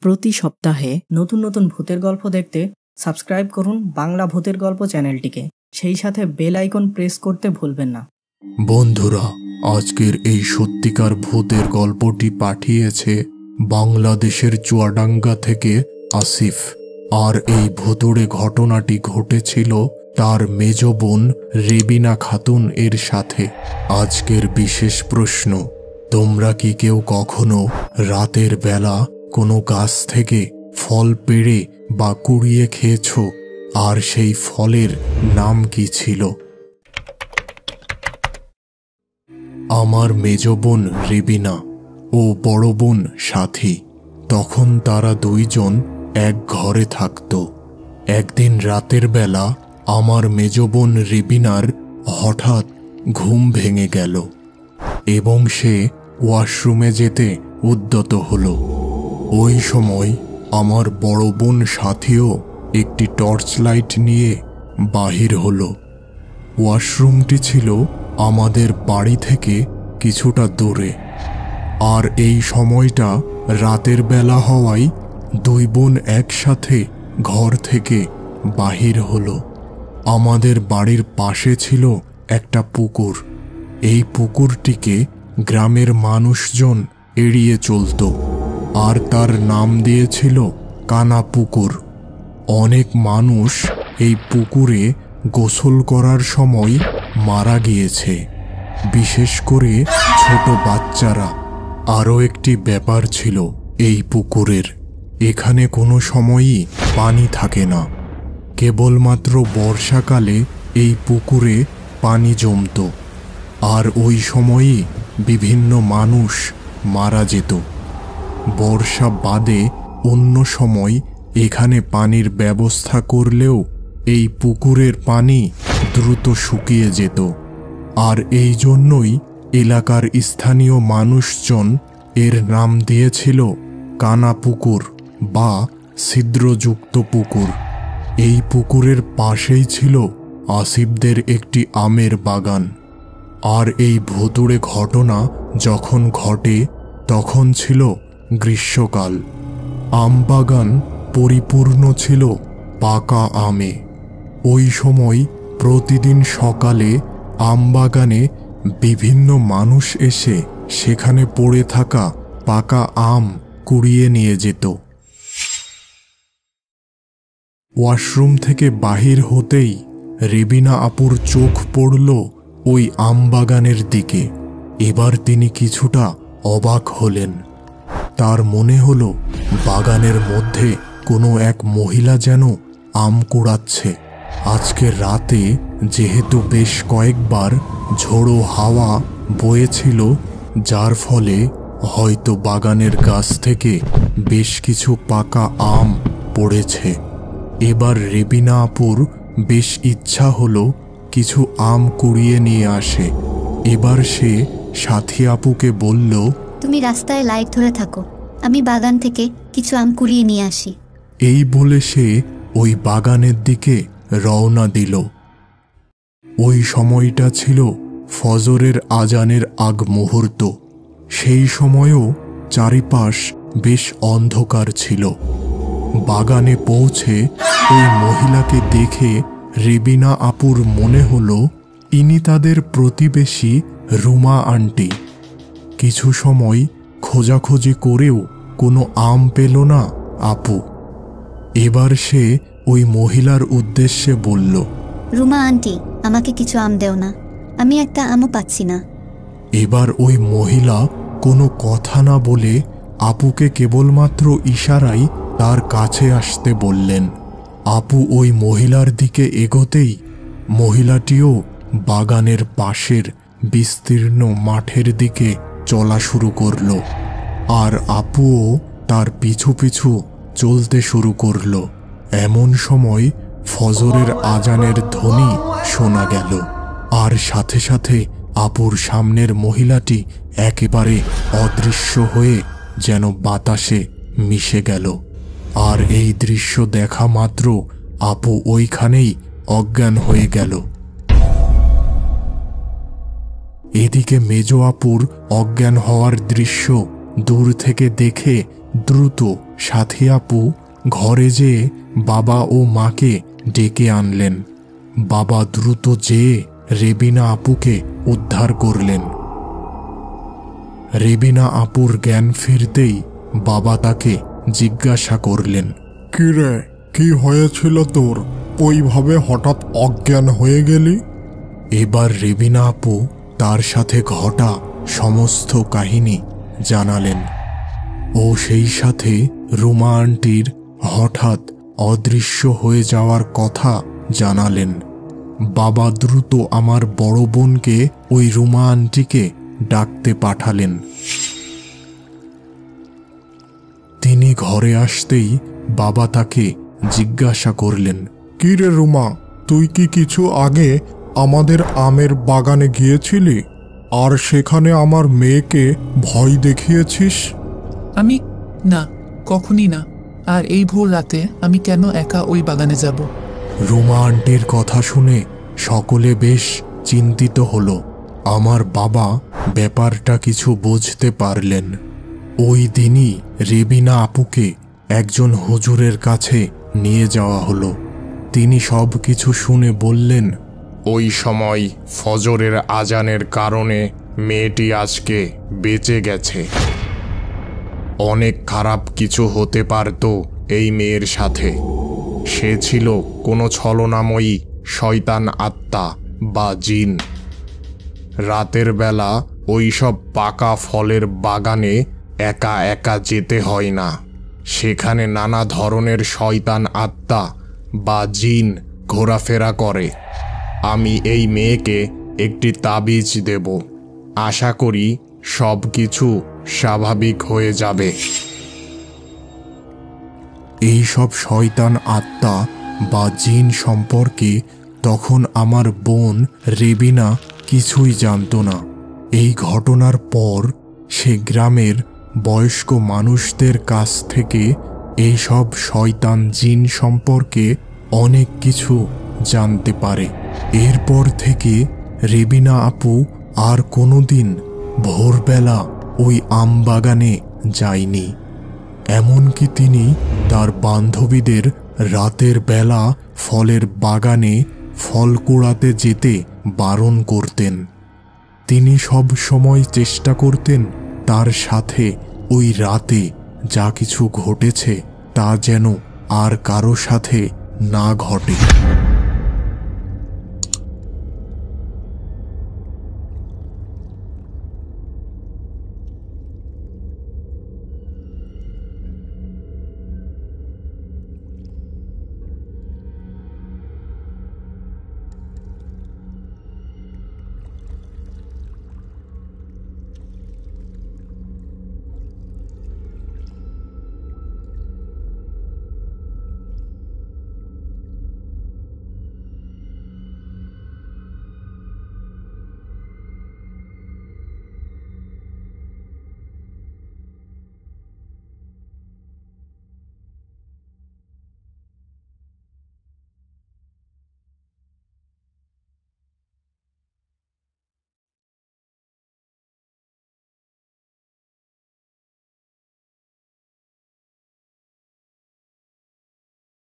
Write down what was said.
প্রতি সপ্তাহে নতুন নতুন ভূতের গল্প দেখতে সাবস্ক্রাইব করুন বাংলা ভূতের গল্প চ্যানেলটিকে। সেই সাথে বেল আইকন প্রেস করতে ভুলবেন না। বন্ধুরা, আজকের এই সত্যিকার ভূতের গল্পটি পাঠিয়েছে বাংলাদেশের চুয়াডাঙ্গা থেকে আসিফ। আর এই ভুতুড়ে ঘটনাটি ঘটেছিল তার মেজ বোন রেবিনা খাতুন এর সাথে। আজকের বিশেষ প্রশ্ন, তোমরা কি কেউ কখনো রাতের বেলা কোনো গাছ থেকে ফল পেড়ে বা কুড়িয়ে খেয়েছ? আর সেই ফলের নাম কি ছিল? আমার মেজ বোন রেবিনা ও বড় বোন সাথী, তখন তারা দুইজন এক ঘরে থাকত। একদিন রাতের বেলা আমার মেজ বোন রেবিনার হঠাৎ ঘুম ভেঙে গেল এবং সে ওয়াশরুমে যেতে উদ্যত হলো। ওই সময় আমার বড় বোন সাথীও একটি টর্চ লাইট নিয়ে বাহির হলো। ওয়াশরুমটি ছিল আমাদের বাড়ি থেকে কিছুটা দূরে, আর এই সময়টা রাতের বেলা হওয়ায় দুই বোন একসাথে ঘর থেকে বাহির হলো। আমাদের বাড়ির পাশে ছিল একটা পুকুর। এই পুকুরটিকে গ্রামের মানুষজন এড়িয়ে চলত, আর তার নাম দিয়েছিল কানা পুকুর। অনেক মানুষ এই পুকুরে গোসল করার সময় মারা গিয়েছে, বিশেষ করে ছোট বাচ্চারা। আরও একটি ব্যাপার ছিল এই পুকুরের, এখানে কোনো সময়ই পানি থাকে না। কেবলমাত্র বর্ষাকালে এই পুকুরে পানি জমত, আর ওই সময়ই বিভিন্ন মানুষ মারা যেত। বর্ষা বাদে অন্য সময় এখানে পানির ব্যবস্থা করলেও এই পুকুরের পানি দ্রুত শুকিয়ে যেত। আর এই জন্যই এলাকার স্থানীয় মানুষজন এর নাম দিয়েছিল কানা পুকুর বা ছিদ্রযুক্ত পুকুর। এই পুকুরের পাশেই ছিল আসিফদের একটি আমের বাগান। আর এই ভুতুড়ে ঘটনা যখন ঘটে তখন ছিল গ্রীষ্মকাল। আম বাগান পরিপূর্ণ ছিল পাকা আমে। ওই সময় প্রতিদিন সকালে আম বাগানে বিভিন্ন মানুষ এসে সেখানে পড়ে থাকা পাকা আম কুড়িয়ে নিয়ে যেত। ওয়াশরুম থেকে বাহির হতেই রেবিনা আপুর চোখ পড়ল ওই আম বাগানের দিকে। এবার তিনি কিছুটা অবাক হলেন। তার মনে হলো বাগানের মধ্যে কোনো এক মহিলা যেন আম কুড়াচ্ছে। আজকে রাতে যেহেতু বেশ কয়েকবার ঝোড়ো হাওয়া বয়েছিল, যার ফলে হয়তো বাগানের গাছ থেকে বেশ কিছু পাকা আম পড়েছে। এবার রেবিনা আপুর বেশ ইচ্ছা হলো কিছু আম কুড়িয়ে নিয়ে আসে। এবার সে সাথী আপুকে বলল, তুমি রাস্তায় লাইট ধরে থাকো, আমি বাগান থেকে কিছু আম কুড়িয়ে নিয়ে আসি। এই বলে সে ওই বাগানের দিকে রওনা দিল। ওই সময়টা ছিল ফজরের আজানের আগ মুহূর্ত। সেই সময়ও চারিপাশ বেশ অন্ধকার ছিল। বাগানে পৌঁছে ওই মহিলাকে দেখে রেবিনা আপুর মনে হলো ইনি তাদের প্রতিবেশী রুমা আন্টি। কিছু সময় খোঁজাখুঁজি করেও কোনো আম পেল না আপু। এবার সে ওই মহিলার উদ্দেশ্যে বলল, রুমা আন্টি, আমাকে কিছু আম দেও না, আমি একটা আমও পাচ্ছি না। এবার ওই মহিলা কোনো কথা না বলে আপুকে কেবলমাত্র ইশারায় তার কাছে আসতে বললেন। আপু ওই মহিলার দিকে এগোতেই মহিলাটিও বাগানের পাশের বিস্তীর্ণ মাঠের দিকে চলা শুরু করল, আর আপুও তার পিছু পিছু চলতে শুরু করল। এমন সময় ফজরের আজানের ধ্বনি শোনা গেল, আর সাথে সাথে আপুর সামনের মহিলাটি একেবারে অদৃশ্য হয়ে যেন বাতাসে মিশে গেল। আর এই দৃশ্য দেখা মাত্র আপু ওইখানেই অজ্ঞান হয়ে গেল। এদিকে মেজ আপুর অজ্ঞান হওয়ার দৃশ্য দূর থেকে দেখে দ্রুত সাথী আপু ঘরে যেয়ে বাবা ও মাকে ডেকে আনলেন। বাবা দ্রুত যেয়ে রেবিনা আপুকে উদ্ধার করলেন। রেবিনা আপুর জ্ঞান ফিরতেই বাবা তাকে জিজ্ঞাসা করলেন, কিরে, কি হয়েছিল তোর? ওইভাবে হঠাৎ অজ্ঞান হয়ে গেলি? এবার রেবিনা আপু তার সাথে ঘটা সমস্ত কাহিনী জানালেন ও সেই সাথে রুমা আন্টির হঠাৎ অদৃশ্য হয়ে যাওয়ার কথা জানালেন। বাবা দ্রুত আমার বড় বোনকে ওই রুমা আন্টিকে ডাকতে পাঠালেন। তিনি ঘরে আসতেই বাবা তাকে জিজ্ঞাসা করলেন, কি রে রুমা, তুই কি কিছু আগে আমাদের আমের বাগানে গিয়েছিলি আর সেখানে আমার মেয়েকে ভয় দেখিয়েছিস? আমি না, কখনই না। আর এই ভোর রাতে আমি কেন একা ওই বাগানে যাব? রুমা আন্টির কথা শুনে সকলে বেশ চিন্তিত হল। আমার বাবা ব্যাপারটা কিছু বুঝতে পারলেন। ওই দিনই রেবিনা আপুকে একজন হুজুরের কাছে নিয়ে যাওয়া হলো। তিনি সব কিছু শুনে বললেন, ওই সময় ফজরের আজানের কারণে মেয়েটি আজকে বেঁচে গেছে। অনেক খারাপ কিছু হতে পারত এই মেয়ের সাথে। সে ছিল কোনো ছলনাময়ী শয়তান আত্মা বা জিন। রাতের বেলা ওই সব পাকা ফলের বাগানে একা একা যেতে হয় না। সেখানে নানা ধরনের শয়তান আত্মা বা জিন ঘোরাফেরা করে। আমি এই মেয়েকে একটি তাবিজ দেব। আশা করি সব কিছু স্বাভাবিক হয়ে যাবে। এই সব শয়তান আত্মা বা জিন সম্পর্কে তখন আমার বোন রেবিনা কিছুই জানত না। এই ঘটনার পর সে গ্রামের বয়স্ক মানুষদের কাছ থেকে এই সব শয়তান জিন সম্পর্কে অনেক কিছু জানতে পারে। এরপর থেকে রেবিনা আপু আর কোনোদিন ভোরবেলা ওই আম বাগানে যায়নি। এমনকি তিনি তার বান্ধবীদের রাতের বেলা ফলের বাগানে ফল কুড়াতে যেতে বারণ করতেন। তিনি সব সময় চেষ্টা করতেন তার সাথে ওই রাতে যা কিছু ঘটেছে তা যেন আর কারো সাথে না ঘটে।